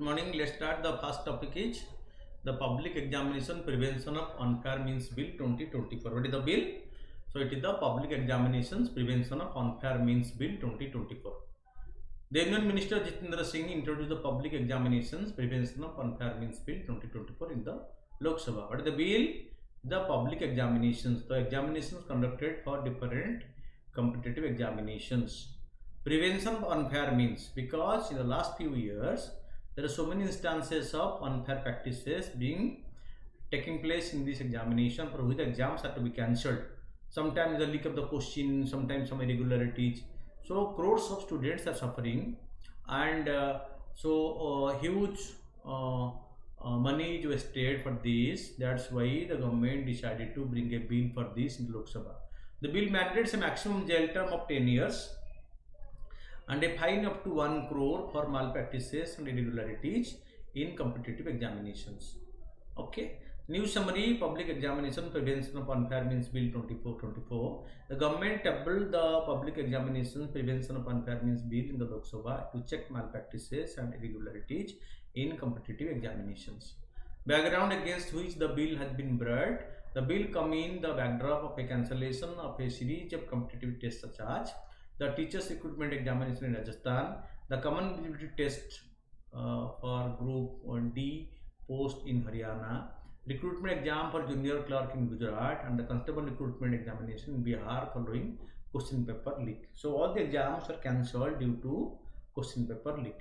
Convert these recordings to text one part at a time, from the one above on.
morning. Let's start. The first topic is the Public Examination Prevention of Unfair Means Bill 2024. What is the bill? So it is the Public Examinations Prevention of Unfair Means Bill 2024. The Union Minister Jitendra Singh introduced the Public Examinations Prevention of Unfair Means Bill 2024 in the Lok Sabha. What is the bill? The public examinations, the examinations conducted for different competitive examinations. Prevention of unfair means, because in the last few years there are so many instances of unfair practices taking place in this examination, for which the exams are to be cancelled. Sometimes the leak of the question, sometimes some irregularities. So crores of students are suffering, and huge money is wasted for this. That's why the government decided to bring a bill for this in Lok Sabha. The bill mandates a maximum jail term of 10 years and a fine up to 1 crore for malpractices and irregularities in competitive examinations. Okay. New summary: Public Examination Prevention of Unfair Means Bill 2024. The government tabled the Public Examination Prevention of Unfair Means Bill in the Lok Sabha to check malpractices and irregularities in competitive examinations. Background against which the bill has been brought: the bill comes in the backdrop of a cancellation of a series of competitive tests such as the Teachers Recruitment Examination in Rajasthan, the Common Eligibility Test for Group D post in Haryana, Recruitment Exam for Junior Clerk in Gujarat, and the Constable Recruitment Examination in Bihar following question paper leak. So all the exams are cancelled due to question paper leak.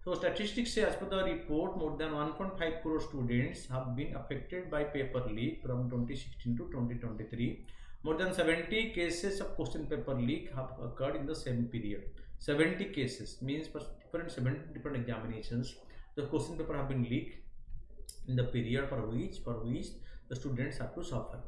So statistics say, as per the report, more than 1.5 crore students have been affected by paper leak from 2016 to 2023. More than 70 cases of question paper leak have occurred in the same period. 70 cases means for 70 different examinations, the question paper have been leaked in the period for which the students have to suffer.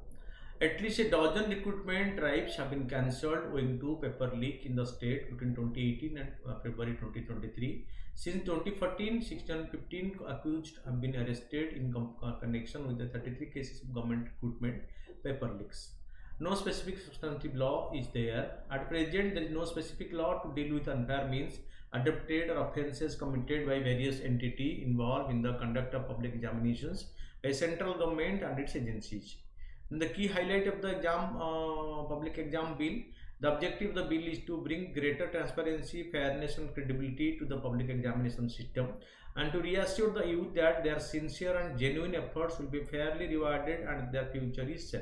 At least a dozen recruitment drives have been cancelled owing to paper leak in the state between 2018 and February 2023. Since 2014, 615 accused have been arrested in connection with the 33 cases of government recruitment paper leaks. No specific substantive law is there. At present, there is no specific law to deal with unfair means adopted or offences committed by various entities involved in the conduct of public examinations by central government and its agencies. And the key highlight of the public exam bill: the objective of the bill is to bring greater transparency, fairness and credibility to the public examination system, and to reassure the youth that their sincere and genuine efforts will be fairly rewarded and their future is safe.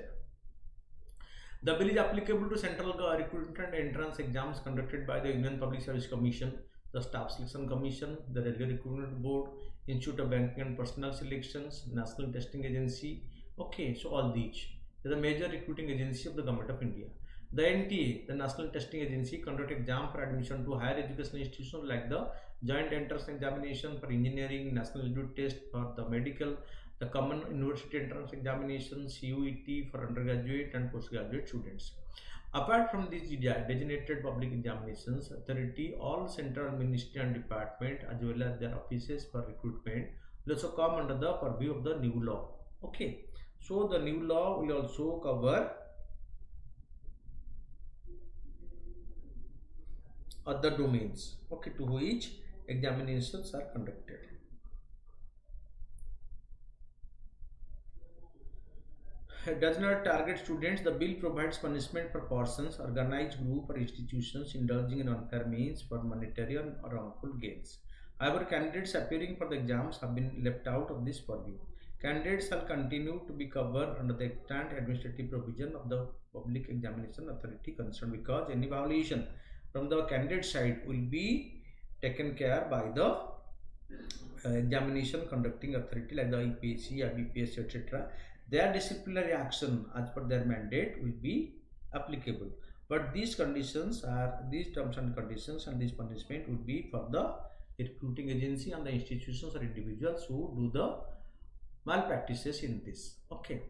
The bill is applicable to central recruitment entrance exams conducted by the Union Public Service Commission, the Staff Selection Commission, the Railway Recruitment Board, Institute of Banking and Personnel Selections, National Testing Agency. Okay, so all these are the major recruiting agency of the Government of India. The NTA, the National Testing Agency, conduct exam for admission to higher educational institutions like the Joint Entrance Examination for Engineering, National Eligibility Test for the Medical, the Common University Entrance Examination (CUET) for undergraduate and postgraduate students. Apart from these designated public examinations, authority, all central ministry and department as well as their offices for recruitment will also come under the purview of the new law. Okay, so the new law will also cover other domains, okay, to which examinations are conducted. It does not target students. The bill provides punishment for persons, organized group or institutions indulging in unfair means for monetary or wrongful gains. However, candidates appearing for the exams have been left out of this purview. Candidates shall continue to be covered under the extant administrative provision of the Public Examination Authority concerned, because any violation from the candidate side will be taken care by the examination conducting authority like the UPSC, IBPS, etc. Their disciplinary action as per their mandate will be applicable. But these terms and conditions and this punishment will be for the recruiting agency and the institutions or individuals who do the malpractices in this. Okay.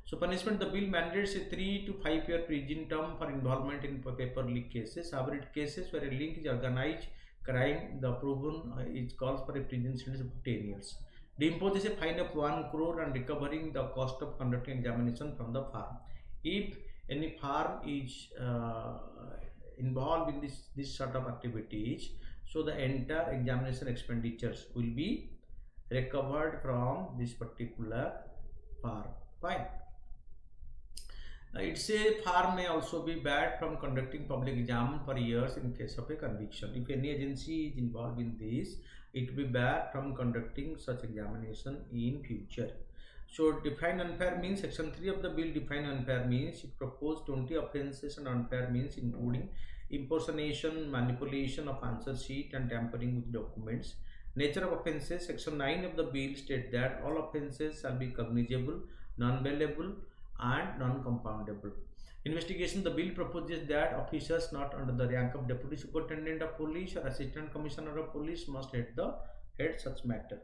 So punishment: the bill mandates a 3 to 5 year prison term for involvement in paper leak cases. However, in cases where a link is organized crime, the proven it calls for a prison sentence of 10 years. They impose a fine of 1 crore and recovering the cost of conducting examination from the firm. If any firm is involved in this sort of activities, so the entire examination expenditures will be recovered from this particular farm. Fine. It's a farm may also be barred from conducting public exam for years in case of a conviction. If any agency is involved in this, it will be barred from conducting such examination in future. So define unfair means section 3 of the bill define unfair means it proposed 20 offences and unfair means including impersonation, manipulation of answer sheet and tampering with documents. Nature of offences section 9 of the bill state that all offences shall be cognizable, non-bailable and non-compoundable. Investigation the bill proposes that officers not under the rank of deputy superintendent of police or assistant commissioner of police must head such matter.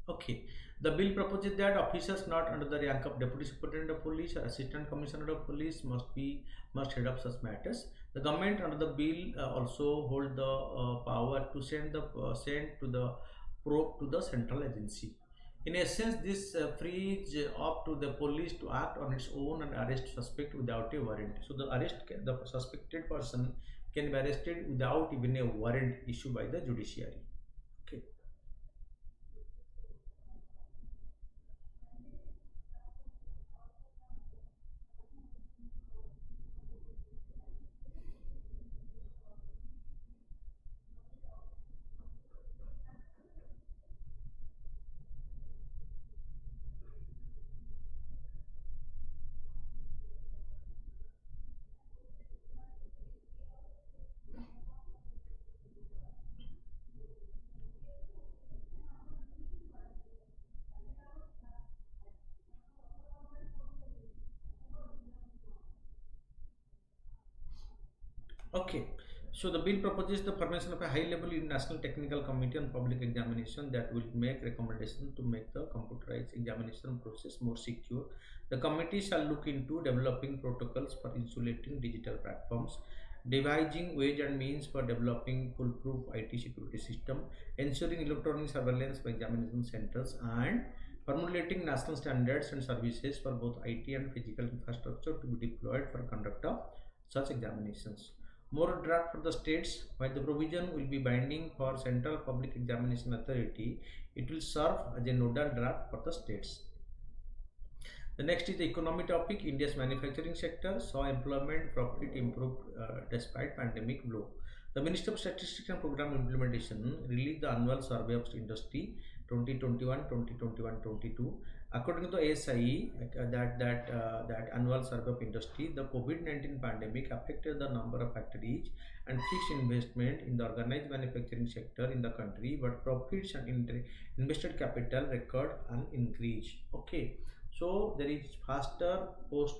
Okay, the bill proposes that officers not under the rank of deputy superintendent of police or assistant commissioner of police must head up such matters. The government under the bill also hold the power to send to the probe to the central agency. In essence, this frees up to the police to act on its own and arrest suspect without a warrant. So the suspected person can be arrested without even a warrant issued by the judiciary. Okay. Okay, so the bill proposes the formation of a high-level national technical committee on public examination that will make recommendations to make the computerized examination process more secure. The committee shall look into developing protocols for insulating digital platforms, devising ways and means for developing foolproof IT security system, ensuring electronic surveillance for examination centers, and formulating national standards and services for both IT and physical infrastructure to be deployed for conduct of such examinations. More draft for the states. While the provision will be binding for Central Public Examination Authority, it will serve as a nodal draft for the states. The next is the economy topic. India's manufacturing sector saw employment profit improved despite pandemic blow. The Ministry of Statistics and Program Implementation released the annual survey of industry 2021-2022. According to the ASIE, that annual survey of industry, the COVID-19 pandemic affected the number of factories and fixed investment in the organized manufacturing sector in the country, but profits and invested capital record an increase. Okay, so there is faster post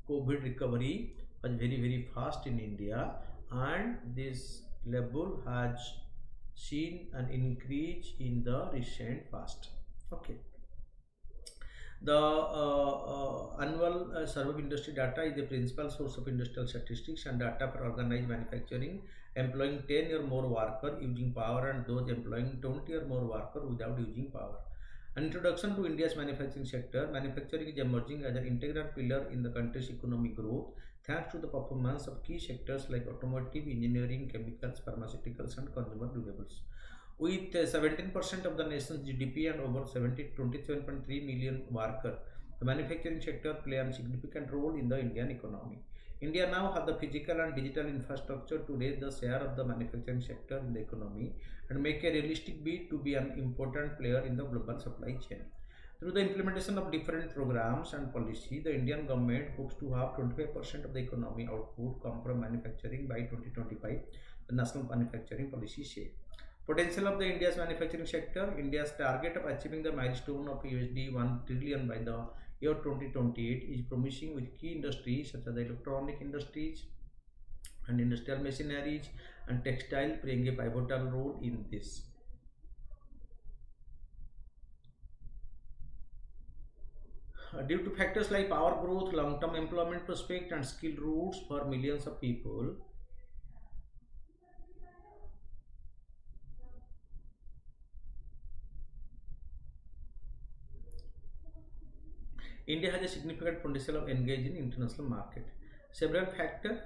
COVID recovery was very fast in India, and this level has seen an increase in the recent past. Okay. The annual survey of industry data is the principal source of industrial statistics and data for organized manufacturing employing 10 or more workers using power and those employing 20 or more workers without using power. An introduction to India's manufacturing sector. Manufacturing is emerging as an integral pillar in the country's economic growth thanks to the performance of key sectors like automotive, engineering, chemicals, pharmaceuticals and consumer durables. With 17% of the nation's GDP and over 27.3 million workers, the manufacturing sector plays a significant role in the Indian economy. India now has the physical and digital infrastructure to raise the share of the manufacturing sector in the economy and make a realistic bid to be an important player in the global supply chain. Through the implementation of different programs and policy, the Indian government hopes to have 25% of the economy output come from manufacturing by 2025, the National Manufacturing Policy says. Potential of the India's manufacturing sector. India's target of achieving the milestone of USD 1 trillion by the year 2028 is promising, with key industries such as the electronic industries and industrial machineries and textile playing a pivotal role in this. Due to factors like power growth, long-term employment prospect and skilled routes for millions of people, India has a significant potential of engage in international market. Several factors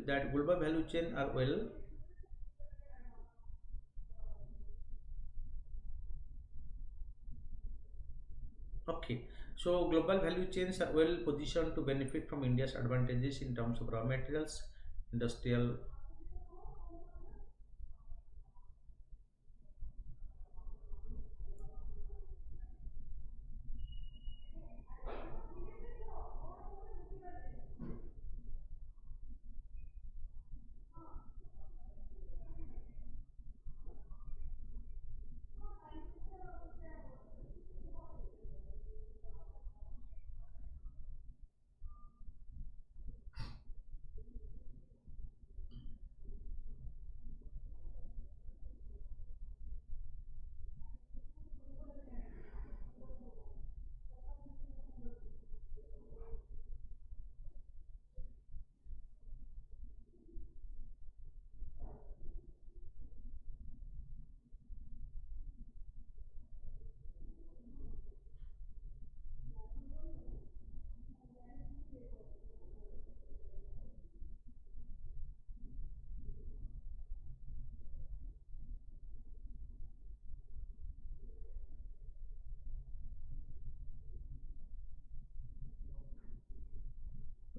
that global value chain are well. Okay, so global value chains are well positioned to benefit from India's advantages in terms of raw materials, industrial.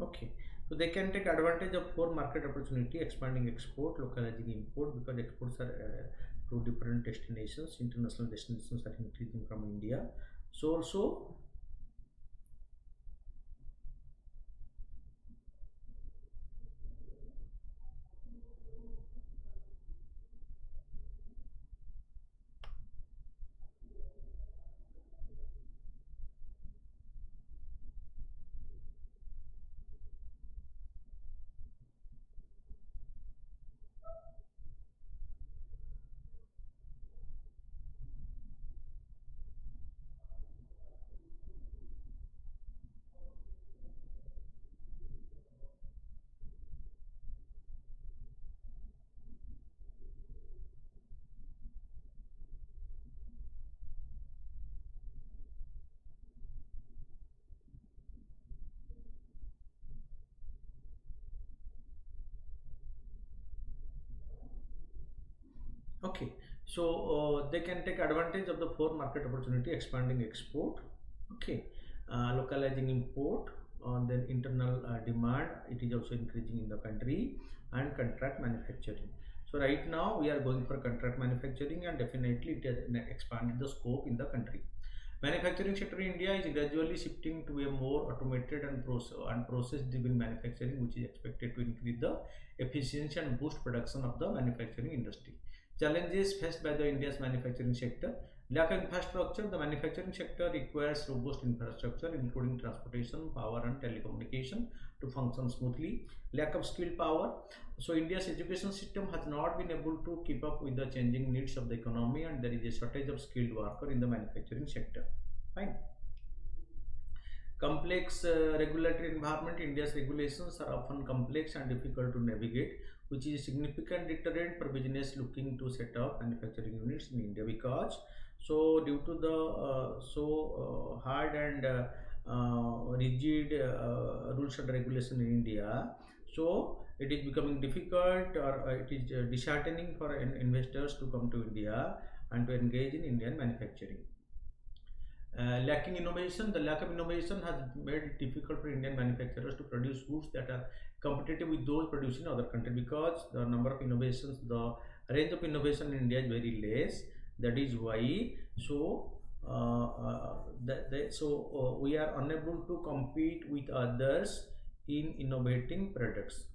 Okay, so they can take advantage of four market opportunity: expanding export, localizing import, because exports are to different destinations. International destinations are increasing from India. So also, okay, so they can take advantage of the four market opportunity: expanding export, okay, localizing import, then internal demand. It is also increasing in the country, and contract manufacturing. So right now we are going for contract manufacturing, and definitely it has expanded the scope in the country. Manufacturing sector in India is gradually shifting to a more automated and process-driven manufacturing, which is expected to increase the efficiency and boost production of the manufacturing industry. Challenges faced by the India's manufacturing sector: lack of infrastructure. The manufacturing sector requires robust infrastructure, including transportation, power, and telecommunication, to function smoothly. Lack of skilled power. So India's education system has not been able to keep up with the changing needs of the economy, and there is a shortage of skilled worker in the manufacturing sector. Fine. Complex regulatory environment. India's regulations are often complex and difficult to navigate, which is a significant deterrent for business looking to set up manufacturing units in India, because so due to the hard and rigid rules and regulation in India, so it is becoming difficult, or it is disheartening for investors to come to India and to engage in Indian manufacturing. Lacking innovation. The lack of innovation has made it difficult for Indian manufacturers to produce goods that are competitive with those produced in other countries, because the number of innovations, the range of innovation in India is very less. That is why so we are unable to compete with others in innovating products.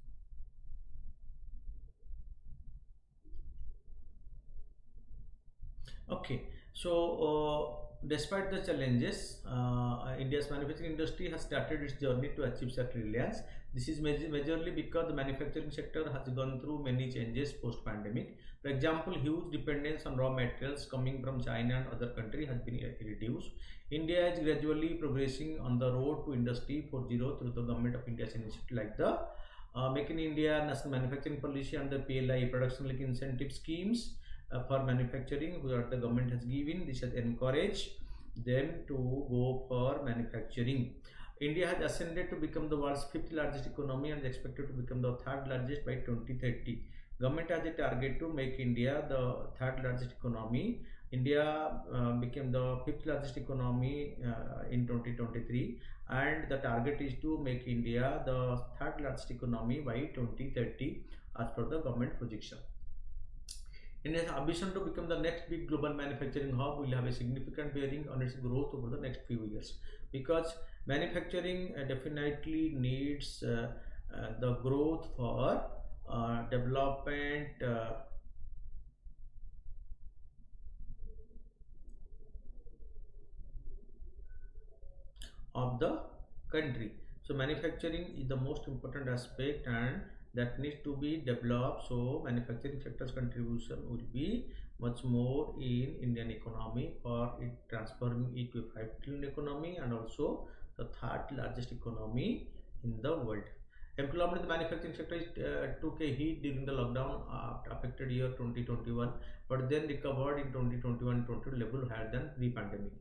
Okay, so despite the challenges, India's manufacturing industry has started its journey to achieve self-reliance. This is majorly because the manufacturing sector has gone through many changes post-pandemic. For example, huge dependence on raw materials coming from China and other countries has been reduced. India is gradually progressing on the road to Industry 4.0 through the Government of India's initiative like the Make in India National Manufacturing Policy and the PLI Production Link Incentive Schemes for manufacturing, where the government has given. This has encouraged then to go for manufacturing. India has ascended to become the world's fifth largest economy and is expected to become the third largest by 2030. Government has a target to make India the third largest economy. India became the fifth largest economy in 2023, and the target is to make India the third largest economy by 2030 as per the government projection. India's ambition to become the next big global manufacturing hub will have a significant bearing on its growth over the next few years, because manufacturing definitely needs the growth for development of the country. So manufacturing is the most important aspect and that needs to be developed. So manufacturing sector's contribution will be much more in Indian economy for it transforming it to a 5 trillion economy and also the third largest economy in the world. Employment in the manufacturing sector took a hit during the lockdown affected year 2021, but then recovered in 2021-22 level higher than pre-pandemic.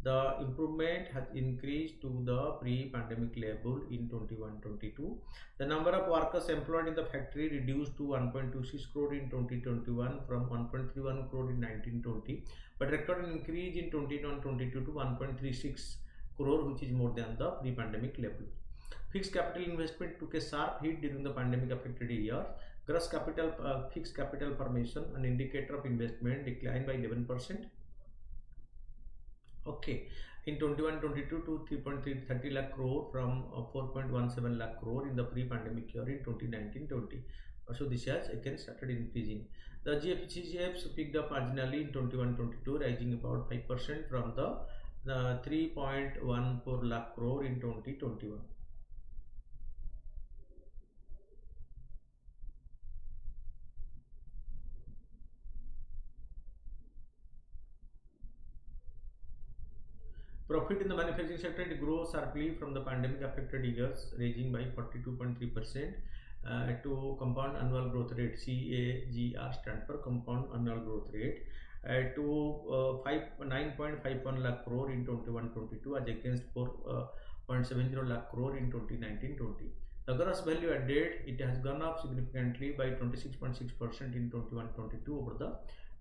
The improvement has increased to the pre-pandemic level in 21-22. The number of workers employed in the factory reduced to 1.26 crore in 2021 from 1.31 crore in 1920, but recorded an increase in 21-22 to 1.36 crore, which is more than the pre-pandemic level. Fixed capital investment took a sharp hit during the pandemic affected years. Gross capital, fixed capital formation, an indicator of investment, declined by 11%. Okay, in 21-22 to 3.30 lakh crore from 4.17 lakh crore in the pre-pandemic year in 2019-20. So this has again started increasing. The GFCCFs picked up marginally in 21-22, rising about 5% from the 3.14 lakh crore in 2021. Profit in the manufacturing sector grew sharply from the pandemic affected years, ranging by 42.3% to compound annual growth rate. CAGR stands for compound annual growth rate to 9.51 lakh crore in 21-22 as against 4.70 lakh crore in 2019-20. The gross value added, it has gone up significantly by 26.6% in 21-22 over the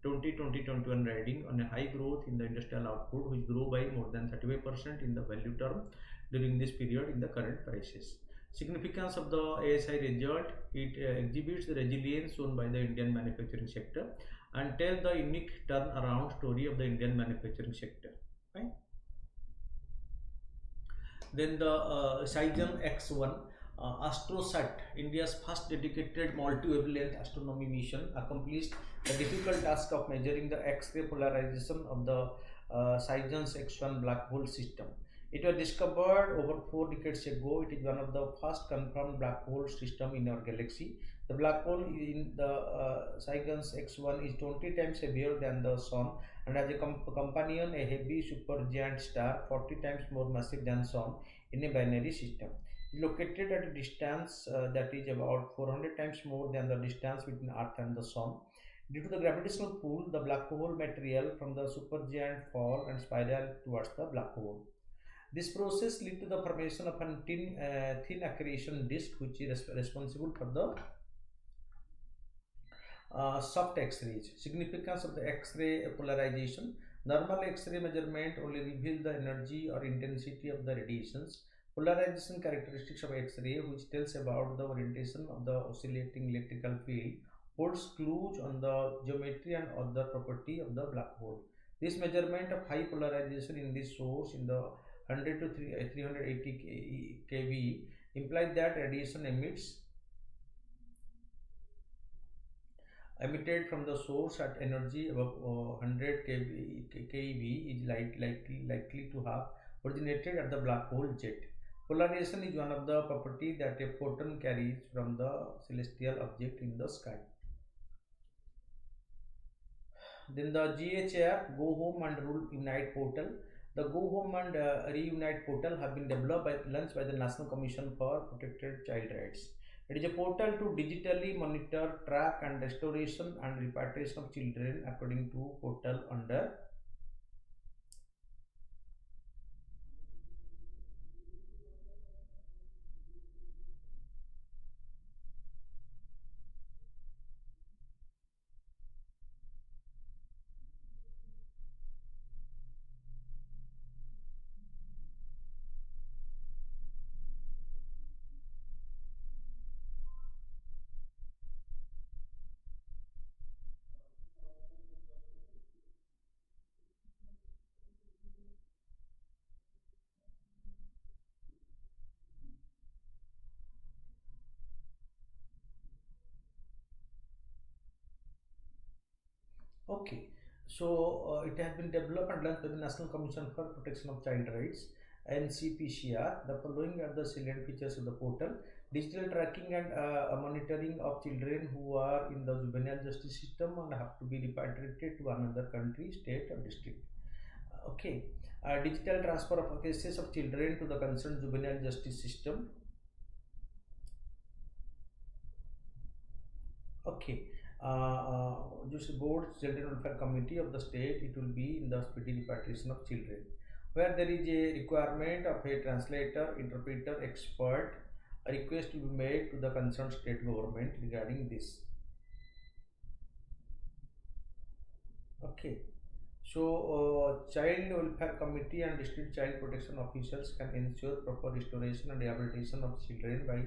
2020-21 riding on a high growth in the industrial output, which grew by more than 35% in the value term during this period in the current prices. Significance of the ASI result, it exhibits the resilience shown by the Indian manufacturing sector and tell the unique turnaround story of the Indian manufacturing sector. Right? Then the Saigon X1 AstroSat, India's first dedicated multi-wavelength astronomy mission, accomplished the difficult task of measuring the X-ray polarization of the Saigon X1 black hole system. It was discovered over 4 decades ago. It is one of the first confirmed black hole system in our galaxy. The black hole in the Saigon X1 is 20 times heavier than the Sun and has a companion, a heavy supergiant star 40 times more massive than Sun in a binary system. Located at a distance that is about 400 times more than the distance between Earth and the Sun. Due to the gravitational pull, the black hole material from the supergiant fall and spiral towards the black hole. This process leads to the formation of a thin accretion disk, which is responsible for the soft X-rays. Significance of the X-ray polarization. Normal X-ray measurement only reveals the energy or intensity of the radiations. Polarization characteristics of X-ray, which tells about the orientation of the oscillating electrical field, holds clues on the geometry and other property of the black hole. This measurement of high polarization in this source in the 100 to 380 kV implies that radiation emitted from the source at energy above 100 kV is likely to have originated at the black hole jet. Polarization is one of the properties that a photon carries from the celestial object in the sky. Then the GHR, Go Home and Reunite portal. The Go Home and Reunite portal have been developed by the National Commission for Protected Child Rights. It is a portal to digitally monitor, track and restoration and repatriation of children according to portal under Okay, so it has been developed and launched by the National Commission for Protection of Child Rights (NCPCR). The following are the salient features of the portal: digital tracking and monitoring of children who are in the juvenile justice system and have to be repatriated to another country, state, or district. Okay, digital transfer of cases of children to the concerned juvenile justice system. Okay, just board children welfare committee of the state, it will be in the speedy repatriation of children, where there is a requirement of a translator, interpreter, expert. A request will be made to the concerned state government regarding this. Okay, so child welfare committee and district child protection officers can ensure proper restoration and rehabilitation of children by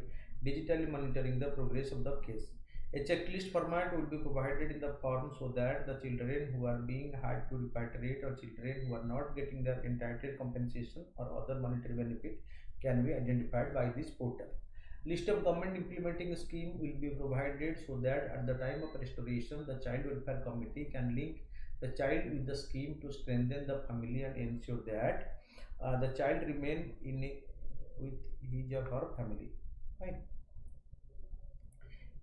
digitally monitoring the progress of the case. A checklist format will be provided in the form so that the children who are being had to repatriate or children who are not getting their entitled compensation or other monetary benefit can be identified by this portal. List of government implementing scheme will be provided so that at the time of restoration, the child welfare committee can link the child with the scheme to strengthen the family and ensure that the child remain with his or her family. Fine.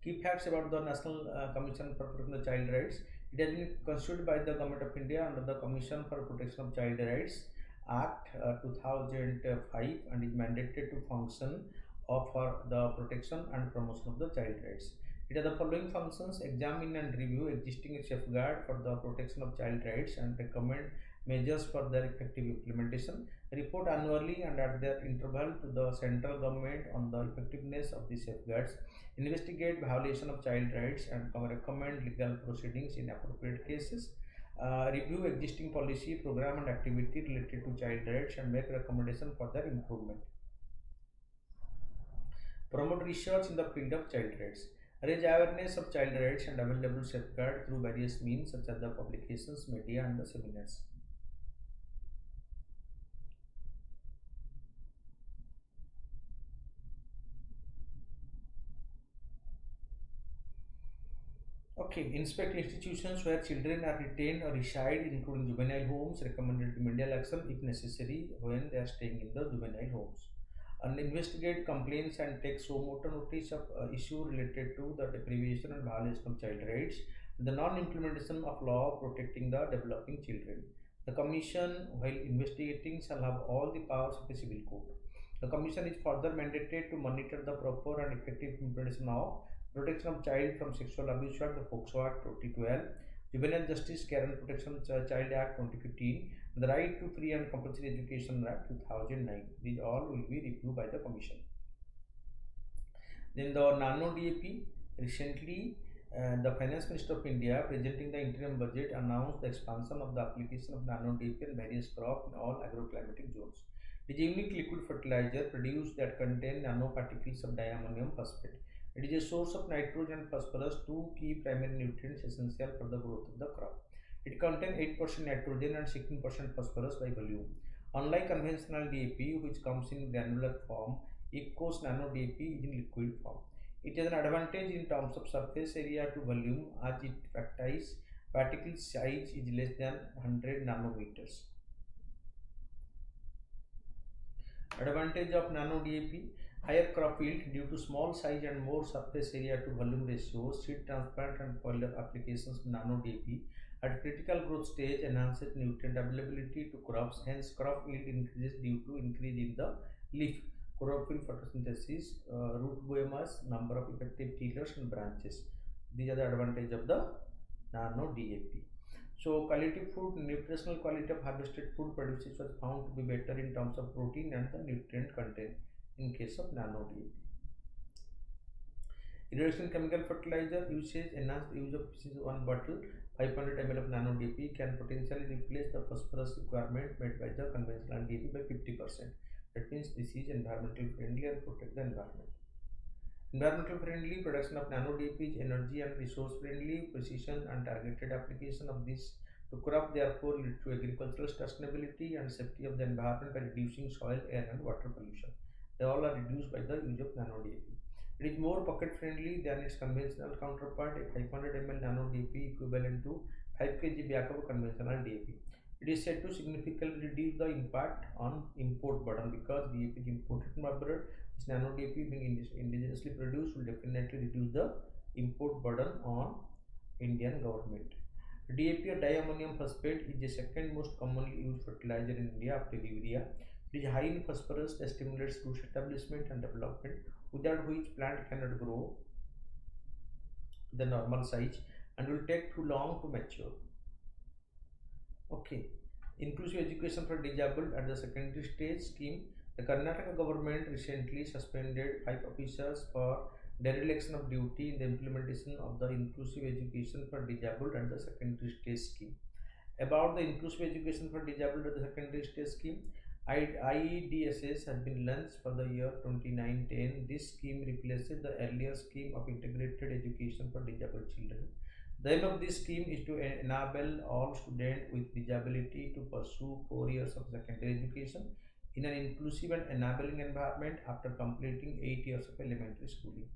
Key facts about the National Commission for Protection of Child Rights. It has been constituted by the Government of India under the Commission for Protection of Child Rights Act 2005 and is mandated to function for the protection and promotion of the child rights. It has the following functions: examine and review existing safeguard for the protection of child rights and recommend measures for their effective implementation, report annually and at their interval to the central government on the effectiveness of the safeguards, investigate violation of child rights and recommend legal proceedings in appropriate cases, review existing policy, program and activity related to child rights and make recommendation for their improvement. Promote research in the field of child rights. Raise awareness of child rights and available safeguard through various means such as the publications, media and the seminars. Okay, inspect institutions where children are retained or reside, including juvenile homes. Recommended remedial action if necessary when they are staying in the juvenile homes. And investigate complaints and take so motor notice of issue related to the deprivation and violation of child rights, the non-implementation of law protecting the developing children. The Commission, while investigating, shall have all the powers of a civil court. The Commission is further mandated to monitor the proper and effective implementation of Protection of Child from Sexual Abuse Act, the POCSO Act 2012, Juvenile Justice Care and Protection Child Act 2015, the Right to Free and Compulsory Education Act 2009. These all will be reviewed by the Commission. Then the Nano DAP. Recently, the Finance Minister of India, presenting the interim budget, announced the expansion of the application of Nano DAP in various crops in all agroclimatic zones. It is a unique liquid fertilizer produced that contains nanoparticles of diammonium phosphate. It is a source of nitrogen and phosphorus, two key primary nutrients essential for the growth of the crop. It contains 8% nitrogen and 16% phosphorus by volume. Unlike conventional DAP, which comes in granular form, IFFCO's Nano DAP is in liquid form. It has an advantage in terms of surface area to volume as its particle size is less than 100 nanometers. Advantage of Nano DAP: higher crop yield due to small size and more surface area to volume ratio. Seed transplant and foliar applications of Nano DAP at critical growth stage enhances nutrient availability to crops. Hence, crop yield increases due to increase in the leaf, chlorophyll photosynthesis, root biomass, number of effective tillers and branches. These are the advantage of the Nano DAP. So, quality food, nutritional quality of harvested food produces was found to be better in terms of protein and the nutrient content in case of Nano DAP. Reduction chemical fertilizer usage: enhanced use of one bottle 500 ml of Nano DAP can potentially replace the phosphorus requirement made by the conventional DAP by 50%. That means this is environmental friendly and protect the environment. Environmental friendly production of Nano DAP is energy and resource friendly. Precision and targeted application of this to crop therefore lead to agricultural sustainability and safety of the environment by reducing soil, air and water pollution. They all are reduced by the use of Nano DAP. It is more pocket friendly than its conventional counterpart. A 500 ml Nano DAP equivalent to 5 kg bag of conventional DAP. It is said to significantly reduce the impact on import burden because DAP is imported from abroad. This nano DAP being indigenously produced will definitely reduce the import burden on Indian government. DAP or diammonium phosphate is the second most commonly used fertilizer in India after urea. It is high in phosphorus that stimulates root establishment and development, without which plant cannot grow the normal size and will take too long to mature. Okay. Inclusive education for disabled at the secondary stage scheme. The Karnataka government recently suspended 5 officers for dereliction of duty in the implementation of the inclusive education for disabled at the secondary stage scheme. About the inclusive education for disabled at the secondary stage scheme, IEDSS has been launched for the year 2019. This scheme replaces the earlier scheme of integrated education for disabled children. The aim of this scheme is to enable all students with disability to pursue 4 years of secondary education in an inclusive and enabling environment after completing 8 years of elementary schooling.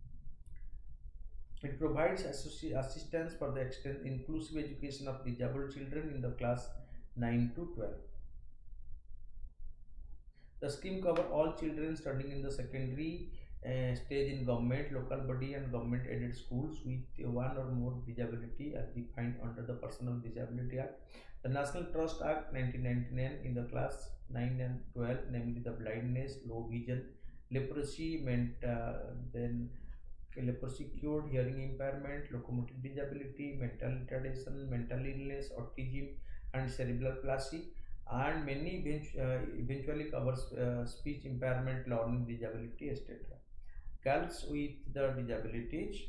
It provides assistance for the inclusive education of disabled children in the class 9 to 12. The scheme covers all children studying in the secondary stage in government, local body and government aided schools with one or more disability as defined under the Personal Disability Act. The National Trust Act 1999 in the class 9 and 12, namely the blindness, low vision, leprosy, then leprosy cured, hearing impairment, locomotive disability, mental retardation, mental illness, autism and cerebral palsy, and many eventually covers speech impairment, learning disability, etc. Girls with the disabilities.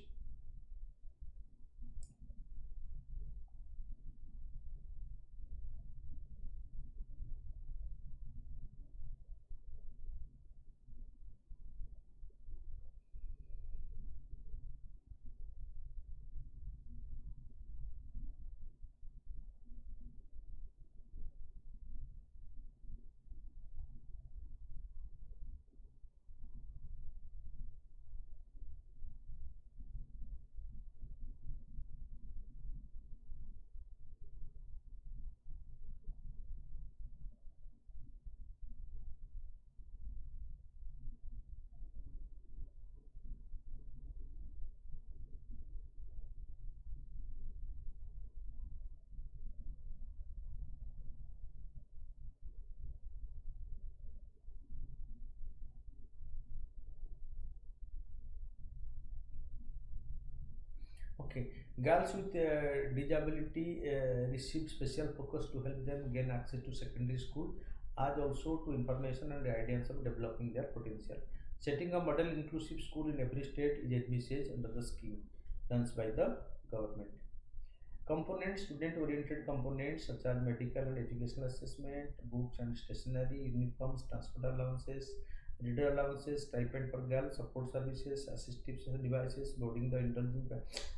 Okay, girls with disability receive special focus to help them gain access to secondary school, as also to information and guidance of developing their potential. Setting a model inclusive school in every state is envisaged under the scheme launched by the government. Components, student-oriented components such as medical and educational assessment, books and stationery, uniforms, transport allowances, reader allowances, stipend for girls, support services, assistive devices, boarding the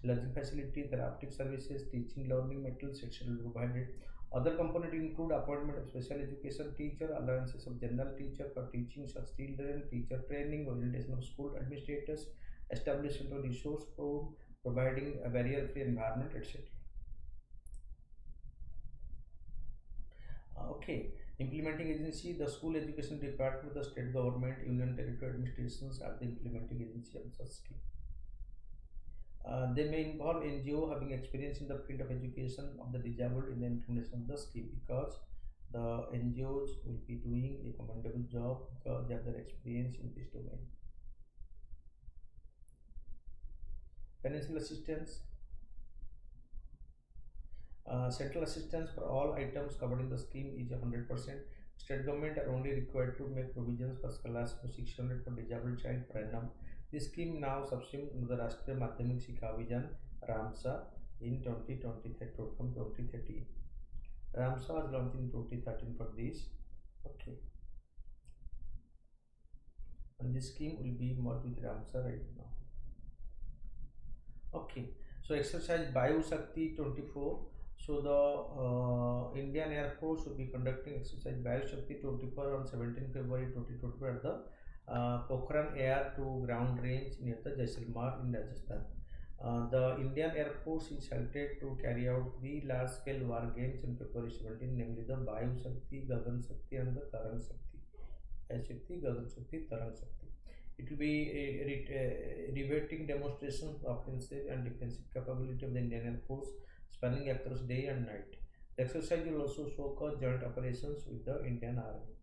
lodging facility, therapeutic services, teaching learning materials, etc. provided. Other components include appointment of special education teacher, allowances of general teacher for teaching such children, teacher training, orientation of school administrators, establishment of resource room, providing a barrier-free environment, etc. Okay, implementing agency, the school education department, the state government, union territory administrations are the implementing agency of such scheme. They may involve NGO having experience in the field of education of the disabled in the implementation of the scheme, because the NGOs will be doing a commendable job because they have their experience in this domain. Financial assistance. Central assistance for all items covered in the scheme is 100%. State government are only required to make provisions for scholarship of 600 for disabled child per annum. This scheme now subsumed into the Rashtriya Madhyamik Shikha Abhiyan (RAMSA) in 2020 from 2013. RAMSA was launched in 2013 for this. Okay. And this scheme will be merged with RAMSA right now. Okay. So exercise Vayu Shakti 24. So the Indian Air Force will be conducting exercise Vayu Shakti 24 on 17 February 2024 at the Pokhran Air to Ground Range near the Jaisalmer in Rajasthan. The Indian Air Force is selected to carry out three large-scale war games in February 17, namely the Vayu Shakti, Gagan Shakti, and the Tarang Shakti. Vayu Shakti, Gagan Shakti, Tarang Shakti. It will be a riveting demonstration of offensive and defensive capability of the Indian Air Force, spanning across day and night. The exercise will also showcase joint operations with the Indian Army.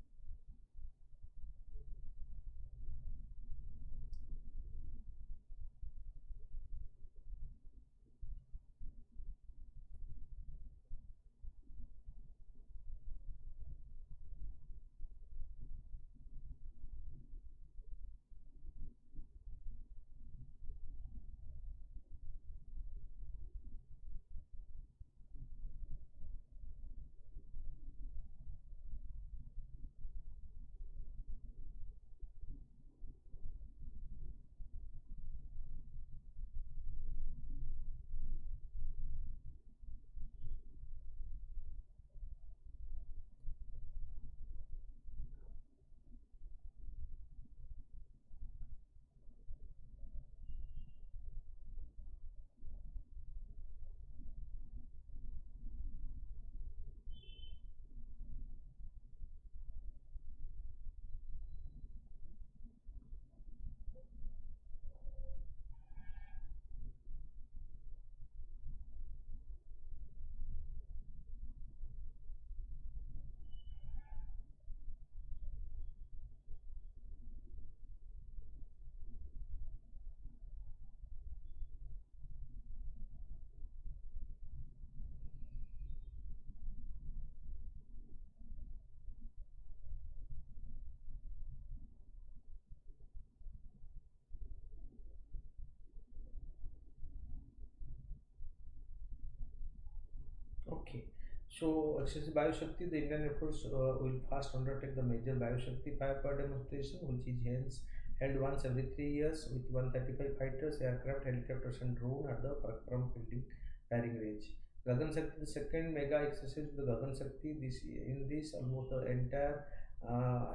Okay. So, exercise Bioshakti, the Indian Air Force will first undertake the major Bioshakti firepower demonstration, which is held once every 3 years with 135 fighters, aircraft, helicopters, and drone at the Parakram fielding firing range. Gagan Shakti, the second mega exercise of the Gagan Shakti, in this almost the entire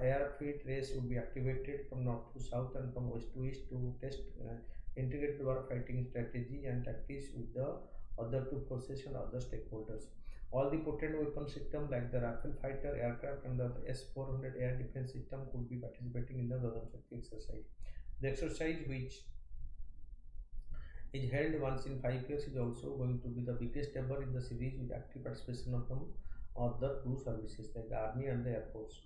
airfield race will be activated from north to south and from west to east to test integrated war fighting strategy and tactics with the other two forces and other stakeholders. All the potent weapon systems like the Rafale fighter aircraft and the S-400 air defense system could be participating in the Gagan Shakti exercise. The exercise, which is held once in 5 years, is also going to be the biggest ever in the series with active participation from other two services like the Army and the Air Force.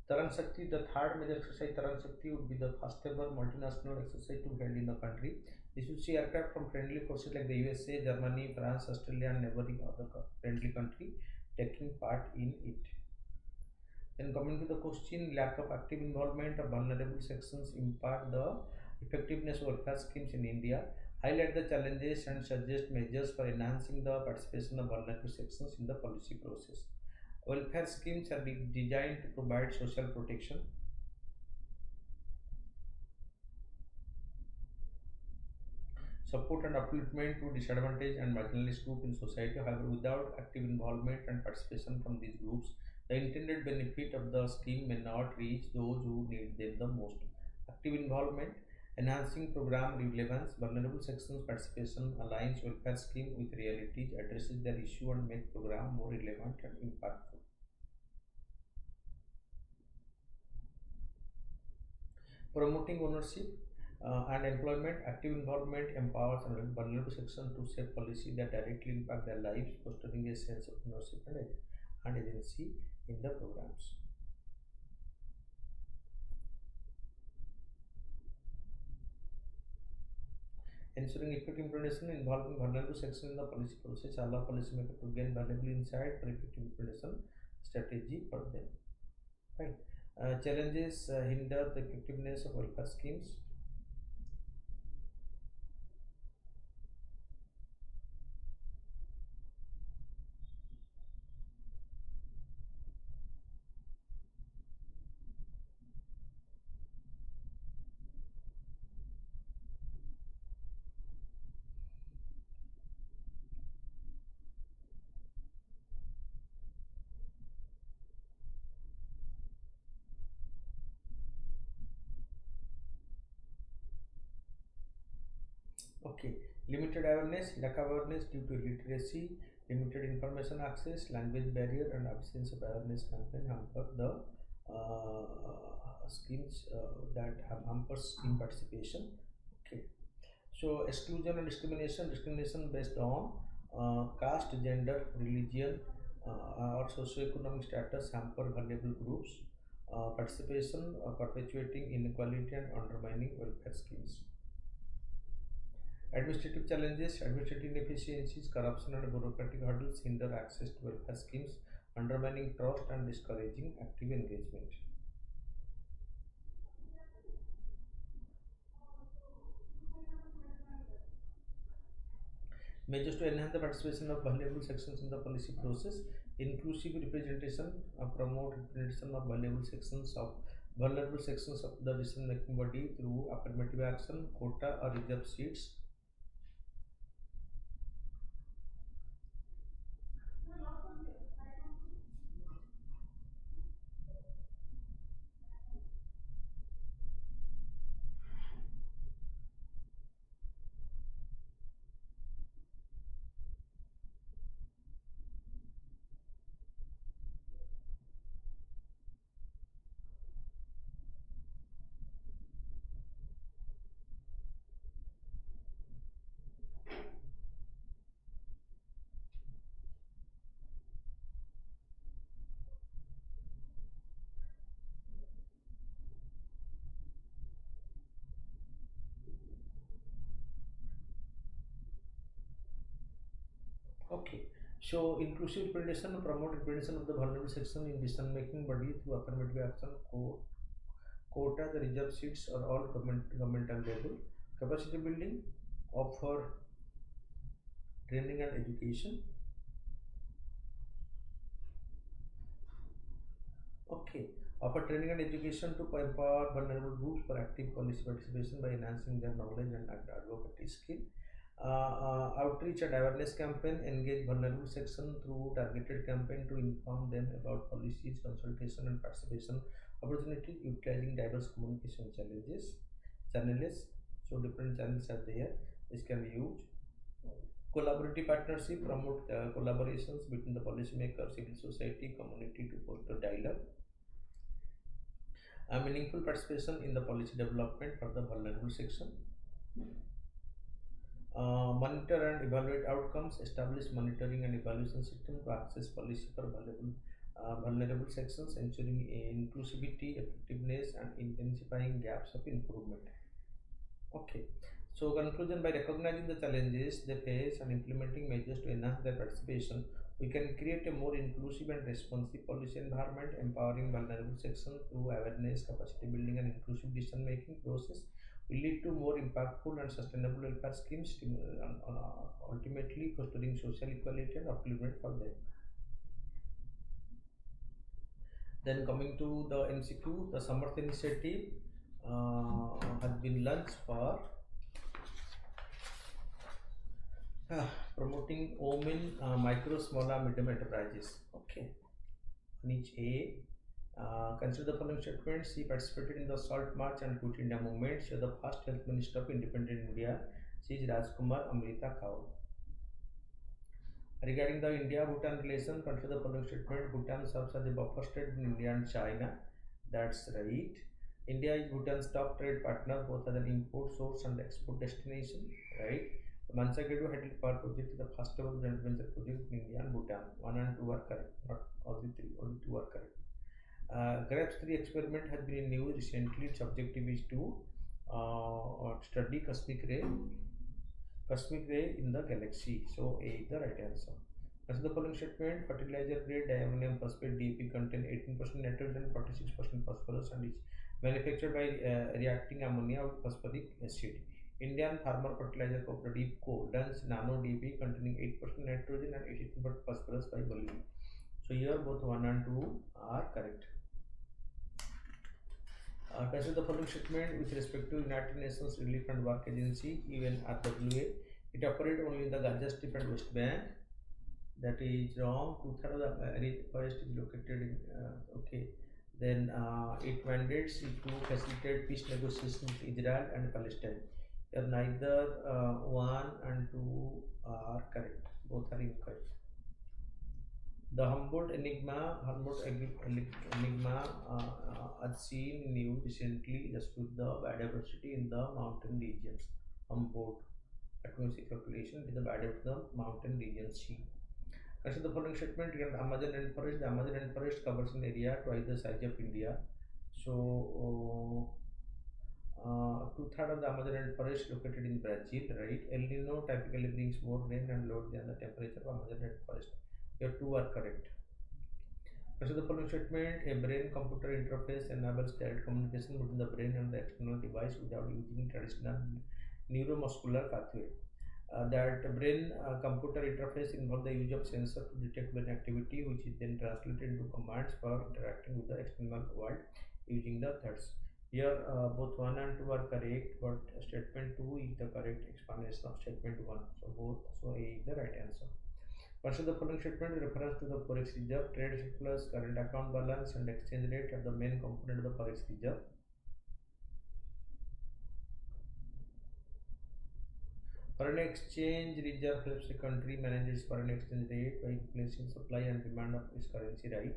Tarang Shakti, the third major exercise, Tarang Shakti would be the first ever multinational exercise to be held in the country. This will see aircraft from friendly forces like the USA, Germany, France, Australia, and neighboring other friendly country taking part in it. Then coming to the question, lack of active involvement of vulnerable sections impact the effectiveness of welfare schemes in India. Highlight the challenges and suggest measures for enhancing the participation of vulnerable sections in the policy process. Welfare schemes are designed to provide social protection, support and upliftment to disadvantaged and marginalized groups in society. However, without active involvement and participation from these groups, the intended benefit of the scheme may not reach those who need them the most. Active involvement, enhancing program relevance, vulnerable sections participation aligns welfare scheme with realities, addresses their issue and make program more relevant and impactful. Promoting ownership and employment, active involvement empowers and vulnerable section to set policy that directly impact their lives, fostering a sense of ownership and agency in the programs. Ensuring effective implementation involving vulnerable section in the policy process allow policymakers to gain valuable insight for effective implementation strategy for them. Right. Challenges hinder the effectiveness of welfare schemes. Okay, limited awareness, lack of awareness due to illiteracy, limited information access, language barrier, and absence of awareness campaign hamper the schemes that hampers scheme participation. Okay, so exclusion and discrimination, discrimination based on caste, gender, religion, or socioeconomic status hamper vulnerable groups participation, perpetuating inequality and undermining welfare schemes. Administrative challenges, administrative inefficiencies, corruption and bureaucratic hurdles hinder access to welfare schemes, undermining trust and discouraging active engagement. Measures to enhance the participation of vulnerable sections in the policy process, inclusive representation, promote representation of vulnerable sections of the decision making body through affirmative action, quota or reserved seats. Okay, so inclusive representation promote representation of the vulnerable section in decision making body through affirmative action, quota, the reserved seats are all governmental level. Capacity building, offer training and education. Okay, offer training and education to empower vulnerable groups for active policy participation by enhancing their knowledge and advocacy skill. Outreach and awareness campaign, engage vulnerable section through targeted campaign to inform them about policies, consultation and participation opportunities, utilizing diverse communication channels. So different channels are there, this can be used. Collaborative partnership, promote collaborations between the policymakers, civil society, community to foster dialogue. Meaningful participation in the policy development for the vulnerable section. Monitor and evaluate outcomes, establish monitoring and evaluation system to access policy for vulnerable sections, ensuring inclusivity, effectiveness and intensifying gaps of improvement. Okay, so conclusion, by recognizing the challenges they face and implementing measures to enhance their participation, we can create a more inclusive and responsive policy environment, empowering vulnerable sections through awareness, capacity building and inclusive decision making process will lead to more impactful and sustainable welfare schemes, ultimately fostering social equality and upliftment for them. Then coming to the MCQ, the Samarth initiative has been launched for promoting women, micro, small and medium enterprises. Okay, niche A. Consider the following statements. She participated in the Salt March and Quit India movement. She is the first health minister of independent India. She is Rajkumar Amrita Kaur. Regarding the India-Bhutan relation, consider the following statement. Bhutan serves as a buffer state in India and China. That's right. India is Bhutan's top trade partner, both as an import source and export destination. Right. The Mansakedu hydroelectric power project is the first ever joint venture project in India and Bhutan. 1 and 2 are correct, not all the 3. Only 2 are correct. GRAPS 3 experiment has been in news recently. Its objective is to study cosmic ray in the galaxy. So A is the right answer. As the following statement, fertilizer grade diammonium phosphate DAP contain 18% nitrogen, 46% phosphorus and is manufactured by reacting ammonia with phosphoric acid. Indian Farmer Fertilizer Cooperative Co. runs nano DAP containing 8% nitrogen and 18% phosphorus by volume. So here both 1 and 2 are correct. Consider the following statement with respect to United Nations Relief and Work Agency UNRWA. It operates only in the Gaza Strip and West Bank. That is wrong. 2/3 of the forest is located in okay. Then it mandates it to facilitate peace negotiations with Israel and Palestine. Here neither 1 and 2 are correct. Both are incorrect. The Humboldt Enigma as seen in news recently just with the biodiversity in the mountain regions. Humboldt atmospheric calculation is the biodiversity of the mountain regions. C. Consider the following statement regarding Amazon rainforest. The Amazon rainforest covers an area twice the size of India. So, two-thirds of the Amazon rainforest located in Brazil, right? El Nino typically brings more rain and load than the temperature of Amazon rainforest. Your two are correct. So the following statement: a brain-computer interface enables direct communication between the brain and the external device without using traditional neuromuscular pathway. That brain-computer interface involves the use of sensor to detect brain activity, which is then translated into commands for interacting with the external world using the thoughts. Here, both 1 and 2 are correct, but statement 2 is the correct explanation of statement 1. So A is the right answer. Consider the following statement with reference to the forex reserve. Trade surplus, current account balance, and exchange rate are the main component of the forex reserve. Foreign exchange reserve helps a country manage its foreign exchange rate by influencing supply and demand of its currency, right?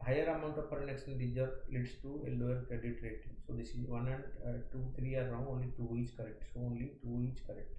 Higher amount of foreign exchange reserve leads to a lower credit rating. So this is 1 and 2, 3 are wrong, only 2 is correct. So only 2 is correct.